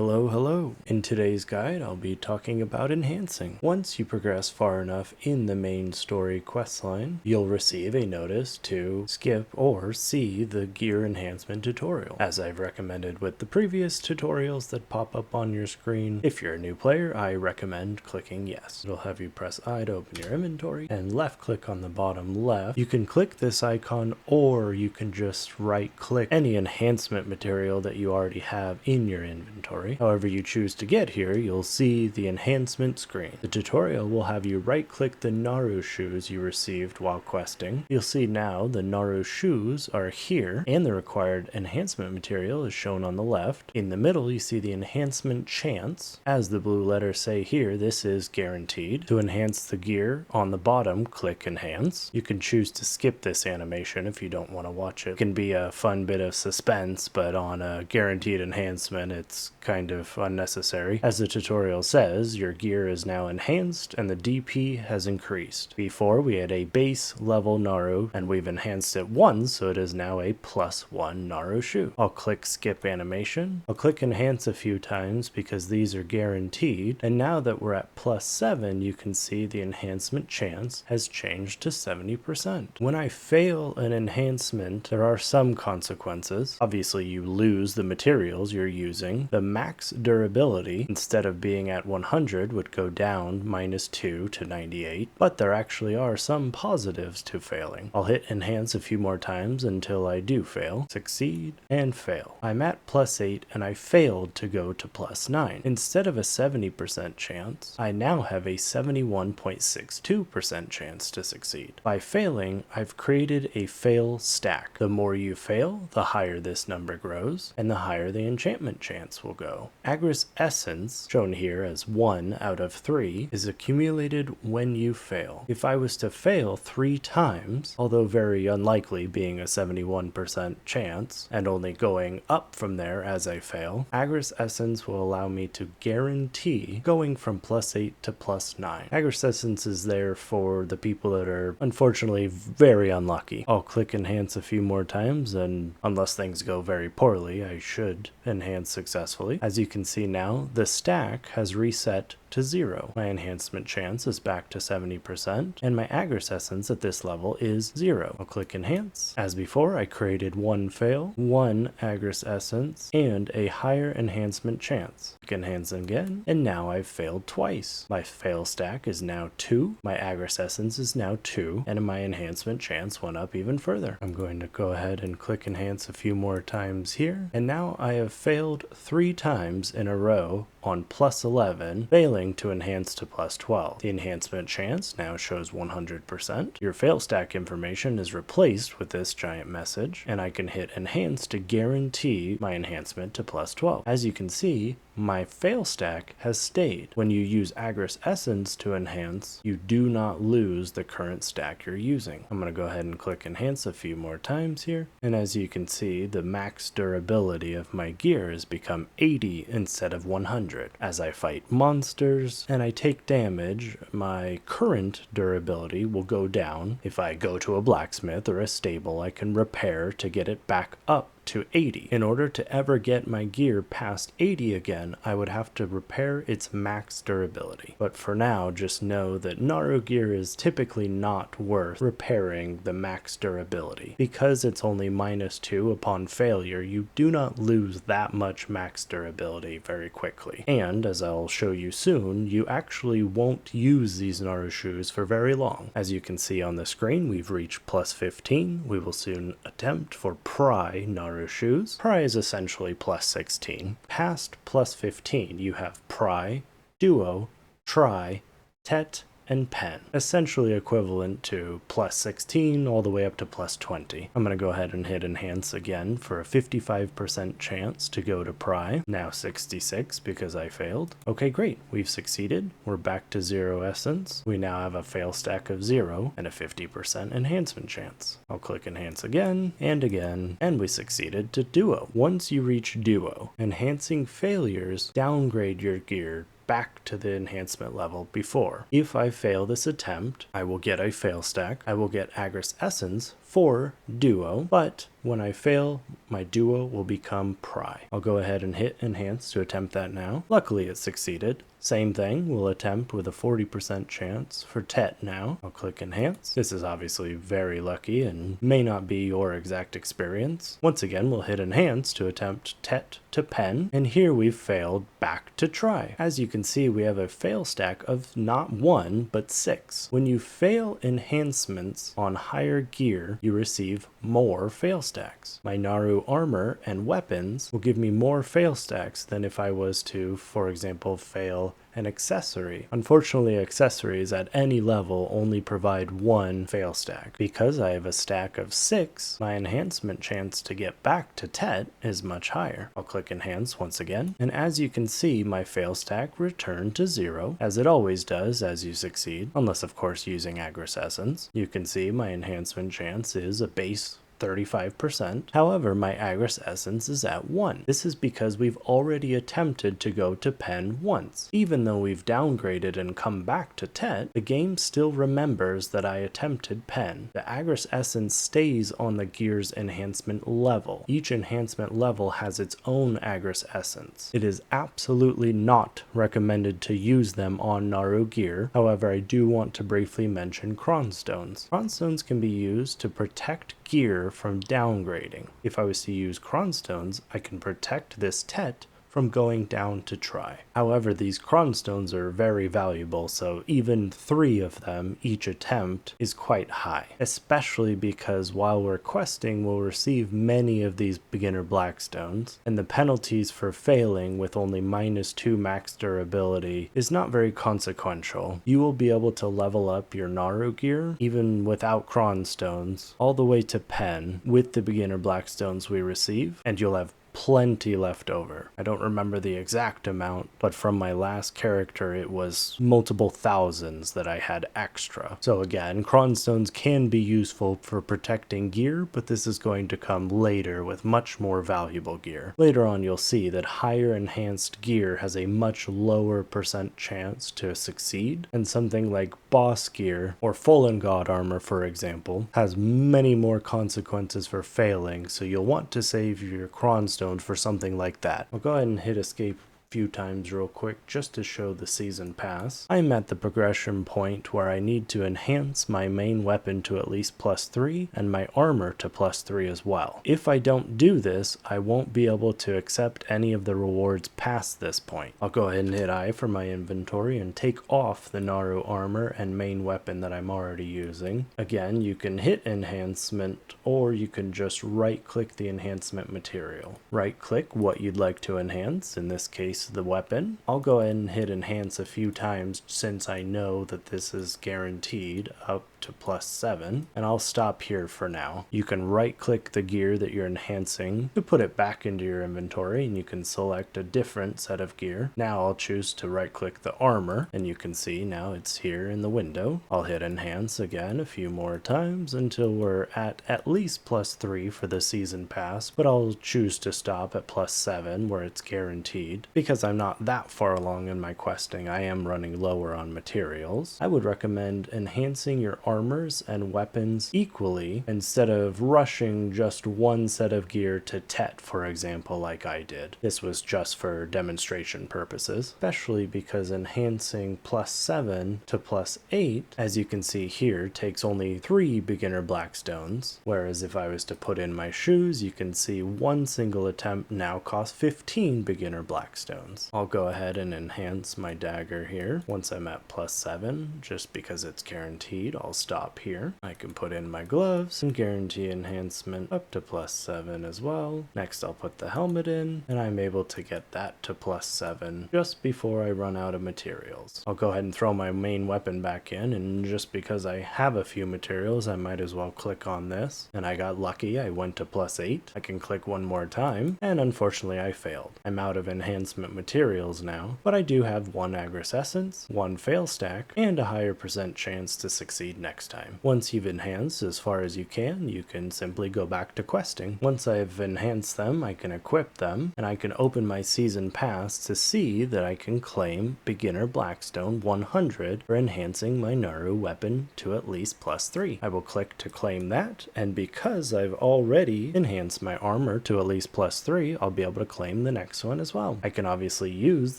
Hello. In today's guide, I'll be talking about enhancing. Once you progress far enough in the main story questline, you'll receive a notice to skip or see the gear enhancement tutorial. As I've recommended with the previous tutorials that pop up on your screen, if you're a new player, I recommend clicking yes. It'll have you press I to open your inventory and left click on the bottom left. You can click this icon or you can just right click any enhancement material that you already have in your inventory. However you choose to get here, you'll see the enhancement screen. The tutorial will have you right click the Naru shoes you received while questing. You'll see now the Naru shoes are here and the required enhancement material is shown on the left. In the middle you see the enhancement chance. As the blue letters say here, this is guaranteed. To enhance the gear, on the bottom click enhance. You can choose to skip this animation if you don't want to watch it. It can be a fun bit of suspense, but on a guaranteed enhancement it's kind of unnecessary. As the tutorial says, your gear is now enhanced and the DP has increased. Before we had a base level Naru and we've enhanced it once, so it is now a +1 Naru shoe. I'll click skip animation. I'll click enhance a few times because these are guaranteed, and now that we're at +7 you can see the enhancement chance has changed to 70%. When I fail an enhancement, there are some consequences. Obviously you lose the materials you're using. The max durability, instead of being at 100, would go down -2 to 98, but there actually are some positives to failing. I'll hit enhance a few more times until I do fail, succeed, and fail. I'm at +8 and I failed to go to +9. Instead of a 70% chance, I now have a 71.62% chance to succeed. By failing, I've created a fail stack. The more you fail, the higher this number grows, and the higher the enchantment chance will go. Agris Essence, shown here as 1 out of 3, is accumulated when you fail. If I was to fail 3 times, although very unlikely being a 71% chance, and only going up from there as I fail, Agris Essence will allow me to guarantee going from +8 to +9. Agris Essence is there for the people that are unfortunately very unlucky. I'll click enhance a few more times, and unless things go very poorly, I should enhance successfully. As you can see now, the stack has reset to 0. My enhancement chance is back to 70%, and my Agris Essence at this level is 0. I'll click enhance. As before, I created 1 fail, 1 Agris Essence, and a higher enhancement chance. Click enhance again, and now I've failed twice. My fail stack is now 2, my Agris Essence is now 2, and my enhancement chance went up even further. I'm going to go ahead and click enhance a few more times here, and now I have failed 3 times in a row on +11, failing to enhance to +12. The enhancement chance now shows 100%. Your fail stack information is replaced with this giant message, and I can hit enhance to guarantee my enhancement to +12. As you can see, my fail stack has stayed. When you use Agris Essence to enhance, you do not lose the current stack you're using. I'm going to go ahead and click enhance a few more times here, and as you can see, the max durability of my gear has become 80 instead of 100. As I fight monsters and I take damage, my current durability will go down. If I go to a blacksmith or a stable, I can repair to get it back up to 80. In order to ever get my gear past 80 again, I would have to repair its max durability. But for now, just know that Naru gear is typically not worth repairing the max durability. Because it's only -2 upon failure, you do not lose that much max durability very quickly. And, as I'll show you soon, you actually won't use these Naru shoes for very long. As you can see on the screen, we've reached +15. We will soon attempt for Pry Naru shoes. Pry is essentially +16. Past +15, you have Pry, Duo, Try, Tet, and Pen, essentially equivalent to +16 all the way up to +20. I'm going to go ahead and hit enhance again for a 55% chance to go to Pry, now 66 because I failed. Okay, great, we've succeeded. We're back to 0 essence. We now have a fail stack of 0 and a 50% enhancement chance. I'll click enhance again, and we succeeded to Duo. Once you reach Duo, enhancing failures downgrade your gear back to the enhancement level before. If I fail this attempt, I will get a fail stack. I will get Agris Essence for duo, but when I fail, my duo will become pry. I'll go ahead and hit enhance to attempt that now. Luckily it succeeded. Same thing, we'll attempt with a 40% chance for tet now. I'll click enhance. This is obviously very lucky and may not be your exact experience. Once again, we'll hit enhance to attempt tet to pen, and here we've failed back to try. As you can see, we have a fail stack of not 1, but 6. When you fail enhancements on higher gear, you receive more fail stacks. My Naru armor and weapons will give me more fail stacks than if I was to, for example, fail an accessory. Unfortunately, accessories at any level only provide 1 fail stack. Because I have a stack of 6, my enhancement chance to get back to tet is much higher. I'll click enhance once again, and as you can see, my fail stack returned to 0, as it always does as you succeed, unless of course using Agris Essence. You can see my enhancement chance is a base 35%. However, my Agris Essence is at 1. This is because we've already attempted to go to pen once. Even though we've downgraded and come back to tet, the game still remembers that I attempted pen. The Agris Essence stays on the gear's enhancement level. Each enhancement level has its own Agris Essence. It is absolutely not recommended to use them on Naru gear. However, I do want to briefly mention Cronstones. Cronstones can be used to protect gear from downgrading. If I was to use Cronstones, I can protect this tet from going down to try. However, these Cronstones are very valuable, so even 3 of them each attempt is quite high, especially because while we're questing, we'll receive many of these beginner Blackstones, and the penalties for failing with only -2 max durability is not very consequential. You will be able to level up your Naru gear, even without Cronstones, all the way to pen with the beginner Blackstones we receive, and you'll have plenty left over. I don't remember the exact amount, but from my last character it was multiple thousands that I had extra. So again, Cronstones can be useful for protecting gear, but this is going to come later with much more valuable gear. Later on you'll see that higher enhanced gear has a much lower % chance to succeed, and something like boss gear or Fallen God armor, for example, has many more consequences for failing, so you'll want to save your Cronstones for something like that. I'll go ahead and hit escape few times real quick just to show the season pass. I'm at the progression point where I need to enhance my main weapon to at least +3 and my armor to +3 as well. If I don't do this, I won't be able to accept any of the rewards past this point. I'll go ahead and hit I for my inventory and take off the Naru armor and main weapon that I'm already using. Again, you can hit enhancement or you can just right click the enhancement material. Right click what you'd like to enhance, in this case the weapon. I'll go ahead and hit enhance a few times since I know that this is guaranteed up to +7, and I'll stop here for now. You can right click the gear that you're enhancing to put it back into your inventory, and you can select a different set of gear. Now I'll choose to right click the armor, and you can see now it's here in the window. I'll hit enhance again a few more times until we're at least +3 for the season pass, but I'll choose to stop at +7 where it's guaranteed. Because I'm not that far along in my questing, I am running lower on materials. I would recommend enhancing your armors and weapons equally instead of rushing just one set of gear to tet, for example, like I did. This was just for demonstration purposes, especially because enhancing +7 to +8, as you can see here, takes only 3 beginner Blackstones, whereas if I was to put in my shoes, you can see one single attempt now costs 15 beginner Blackstones. I'll go ahead and enhance my dagger here once I'm at +7, just because it's guaranteed. I'll stop here. I can put in my gloves and guarantee enhancement up to +7 as well. Next I'll put the helmet in, and I'm able to get that to +7 just before I run out of materials. I'll go ahead and throw my main weapon back in, and just because I have a few materials, I might as well click on this, and I got lucky. I went to +8. I can click one more time, and unfortunately I failed. I'm out of enhancement materials now, but I do have 1 Agris Essence, 1 fail stack, and a higher % chance to succeed next next time. Once you've enhanced as far as you can simply go back to questing. Once I've enhanced them, I can equip them, and I can open my season pass to see that I can claim beginner Blackstone 100 for enhancing my Naru weapon to at least +3. I will click to claim that, and because I've already enhanced my armor to at least +3, I'll be able to claim the next one as well. I can obviously use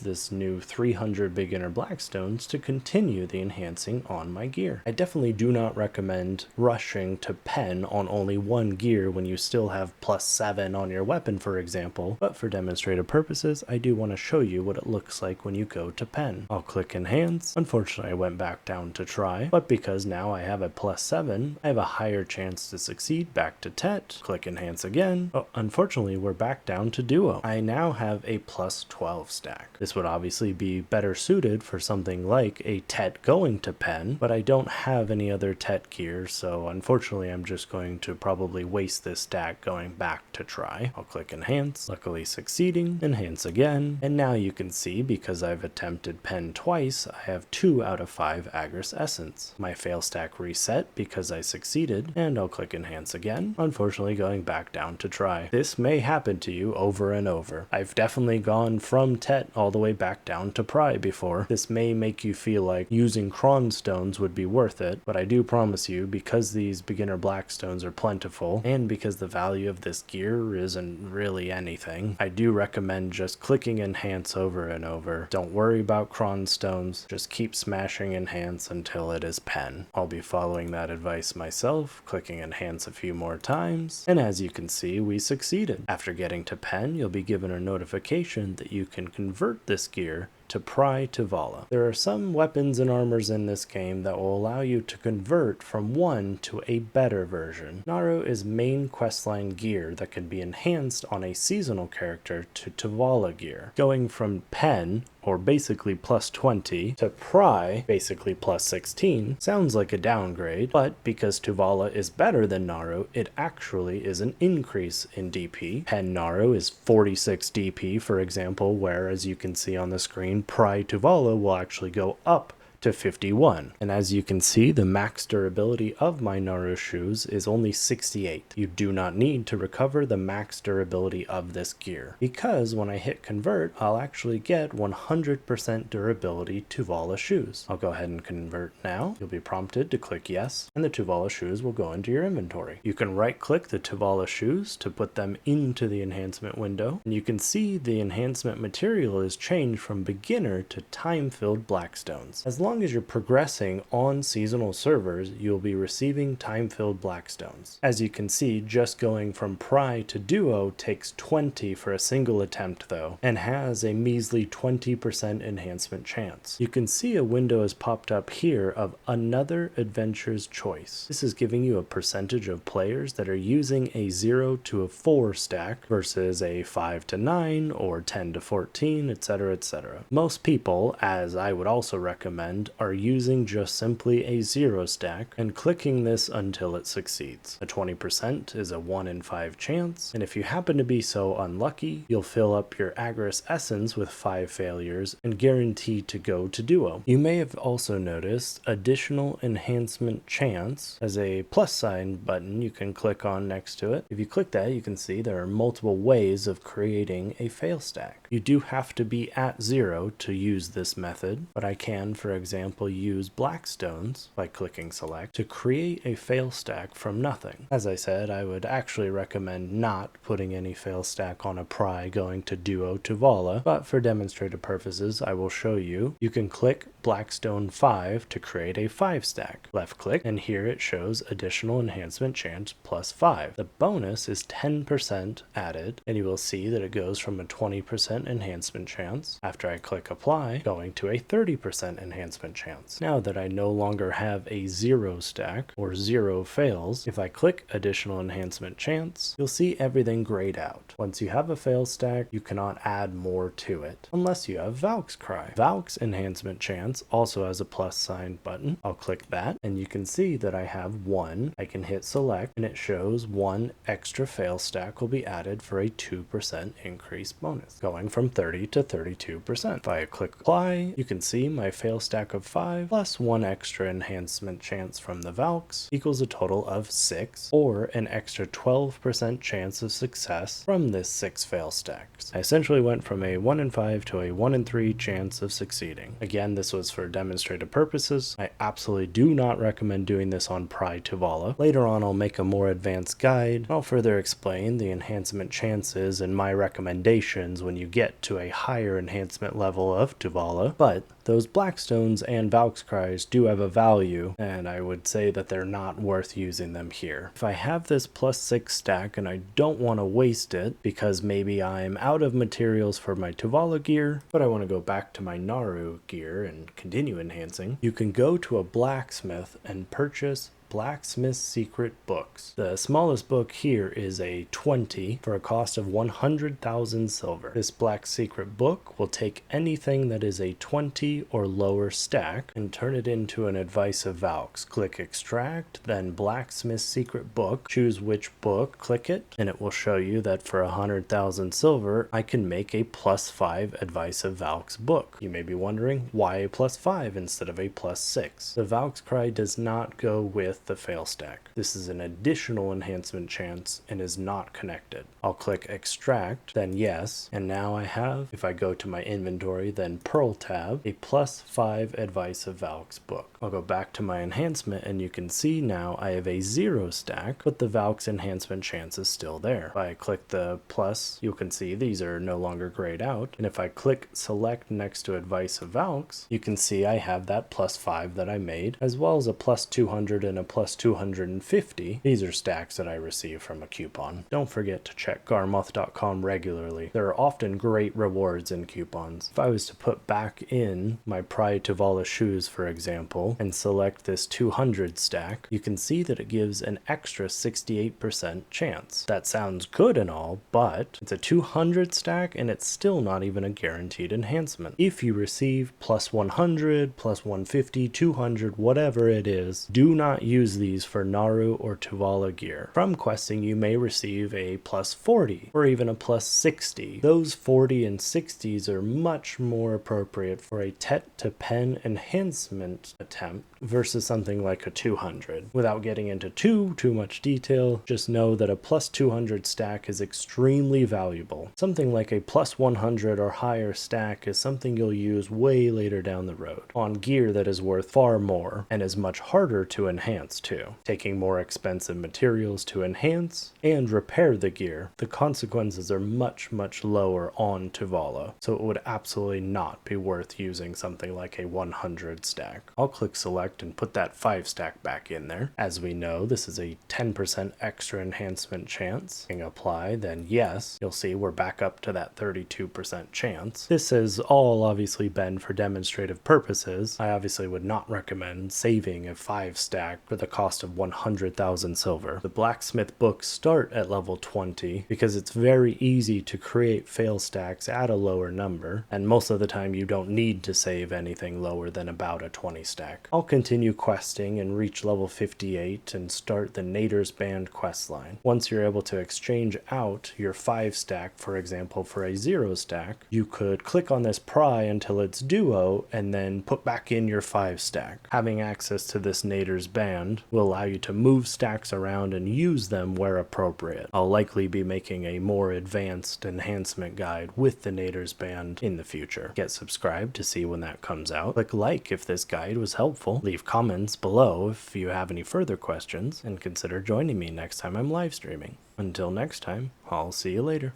this new 300 beginner Blackstones to continue the enhancing on my gear. I definitely do not recommend rushing to pen on only one gear when you still have +7 on your weapon, for example, but for demonstrative purposes, I do want to show you what it looks like when you go to pen. I'll click enhance. Unfortunately, I went back down to try, but because now I have a +7, I have a higher chance to succeed. Back to Tet, click enhance again. Oh, unfortunately, we're back down to duo. I now have a +12 stack. This would obviously be better suited for something like a Tet going to pen, but I don't have any other Tet gear, so unfortunately I'm just going to probably waste this stack going back to try. I'll click enhance, luckily succeeding, enhance again, and now you can see because I've attempted pen twice, I have 2 out of 5 Agris Essence. My fail stack reset because I succeeded, and I'll click enhance again, unfortunately going back down to try. This may happen to you over and over. I've definitely gone from Tet all the way back down to Pry before. This may make you feel like using Cron stones would be worth it, but I do promise you, because these beginner Blackstones are plentiful, and because the value of this gear isn't really anything, I do recommend just clicking enhance over and over. Don't worry about Cron stones, just keep smashing enhance until it is pen. I'll be following that advice myself, clicking enhance a few more times, and as you can see, we succeeded. After getting to pen, you'll be given a notification that you can convert this gear to Pry Tuvala. There are some weapons and armors in this game that will allow you to convert from one to a better version. Naru is main questline gear that can be enhanced on a seasonal character to Tuvala gear. Going from pen, or basically +20, to Pry, basically +16, sounds like a downgrade, but because Tuvala is better than Naru, it actually is an increase in DP. Pen Naru is 46 DP, for example, where, as you can see on the screen, Pry Tuvala will actually go up to 51. And as you can see, the max durability of my Naru shoes is only 68. You do not need to recover the max durability of this gear, because when I hit convert, I'll actually get 100% durability Tuvala shoes. I'll go ahead and convert now. You'll be prompted to click yes, and the Tuvala shoes will go into your inventory. You can right click the Tuvala shoes to put them into the enhancement window, and you can see the enhancement material is changed from beginner to time-filled Blackstones. As long as you're progressing on seasonal servers, you'll be receiving time-filled Blackstones. As you can see, just going from Pry to Duo takes 20 for a single attempt though, and has a measly 20% enhancement chance. You can see a window has popped up here of another adventure's choice. This is giving you a percentage of players that are using a 0 to a 4 stack versus a 5 to 9 or 10 to 14, etc, etc. Most people, as I would also recommend, are using just simply a 0 stack and clicking this until it succeeds. A 20% is a 1 in 5 chance, and if you happen to be so unlucky, you'll fill up your Agris Essence with 5 failures and guaranteed to go to Duo. You may have also noticed additional enhancement chance as a plus sign button you can click on next to it. If you click that, you can see there are multiple ways of creating a fail stack. You do have to be at 0 to use this method, but I can, for example, use Blackstones by clicking select to create a fail stack from nothing. As I said, I would actually recommend not putting any fail stack on a Pry going to Duo Tuvala, but for demonstrative purposes, I will show you. You can click Blackstone 5 to create a 5 stack. Left click, and here it shows additional enhancement chance +5. The bonus is 10% added, and you will see that it goes from a 20% enhancement chance after I click apply, going to a 30% enhancement chance. Now that I no longer have a 0 stack or 0 fails, if I click additional enhancement chance, you'll see everything grayed out. Once you have a fail stack, you cannot add more to it unless you have Valk's Cry. Valk's enhancement chance also has a plus sign button. I'll click that, and you can see that I have 1. I can hit select, and it shows 1 extra fail stack will be added for a 2% increase bonus. Going from 30 to 32%. If I click apply, you can see my fail stack of 5 plus 1 extra enhancement chance from the Valks equals a total of 6, or an extra 12% chance of success from this 6 fail stacks. I essentially went from a 1 in 5 to a 1 in 3 chance of succeeding. Again, this was for demonstrative purposes. I absolutely do not recommend doing this on Pry Tuvala. Later on, I'll make a more advanced guide. I'll further explain the enhancement chances and my recommendations when you get to a higher enhancement level of Tuvala, but those Blackstones and Valk's Cries do have a value, and I would say that they're not worth using them here. If I have this +6 stack and I don't want to waste it because maybe I'm out of materials for my Tuvala gear, but I want to go back to my Naru gear and continue enhancing, you can go to a blacksmith and purchase Blacksmith's Secret Books. The smallest book here is a 20 for a cost of 100,000 silver. This Black Secret Book will take anything that is a 20 or lower stack and turn it into an Advice of Valks. Click Extract, then Blacksmith's Secret Book, choose which book, click it, and it will show you that for 100,000 silver, I can make a +5 Advice of Valks book. You may be wondering, why a +5 instead of a +6? The Valk's Cry does not go with the fail stack. This is an additional enhancement chance and is not connected. I'll click extract, then yes, and now I have, if I go to my inventory, then Pearl tab, a +5 Advice of Valks book. I'll go back to my enhancement and you can see now I have a 0 stack, but the Valks enhancement chance is still there. If I click the plus, you can see these are no longer grayed out, and if I click select next to Advice of Valks, you can see I have that +5 that I made, as well as a +200 and a +250. These are stacks that I receive from a coupon. Don't forget to check garmoth.com regularly. There are often great rewards in coupons. If I was to put back in my Pry Tuvala shoes, for example, and select this 200 stack, you can see that it gives an extra 68% chance. That sounds good and all, but it's a 200 stack and it's still not even a guaranteed enhancement. If you receive +100, +150, 200, whatever it is, do not use these for Naru or Tuvala gear. From questing, you may receive a +40 or even a +60. Those 40 and 60s are much more appropriate for a Tet to Pen enhancement attempt versus something like a 200. Without getting into too much detail, just know that a +200 stack is extremely valuable. Something like a +100 or higher stack is something you'll use way later down the road on gear that is worth far more and is much harder to enhance too, taking more expensive materials to enhance and repair the gear. The consequences are much lower on Tuvala, so it would absolutely not be worth using something like a 100 stack. I'll click select and put that 5 stack back in there. As we know, this is a 10% extra enhancement chance. Clicking apply, then yes, you'll see we're back up to that 32% chance. This has all obviously been for demonstrative purposes. I obviously would not recommend saving a 5 stack for the cost of 100,000 silver. The blacksmith books start at level 20 because it's very easy to create fail stacks at a lower number, and most of the time you don't need to save anything lower than about a 20 stack. I'll continue questing and reach level 58 and start the Nader's Band questline. Once you're able to exchange out your 5 stack, for example, for a 0 stack, you could click on this pry until it's duo and then put back in your 5 stack. Having access to this Nader's Band will allow you to move stacks around and use them where appropriate. I'll likely be making a more advanced enhancement guide with the Nader's Band in the future. Get subscribed to see when that comes out. Click like if this guide was helpful. Leave comments below if you have any further questions, and consider joining me next time I'm live streaming. Until next time, I'll see you later.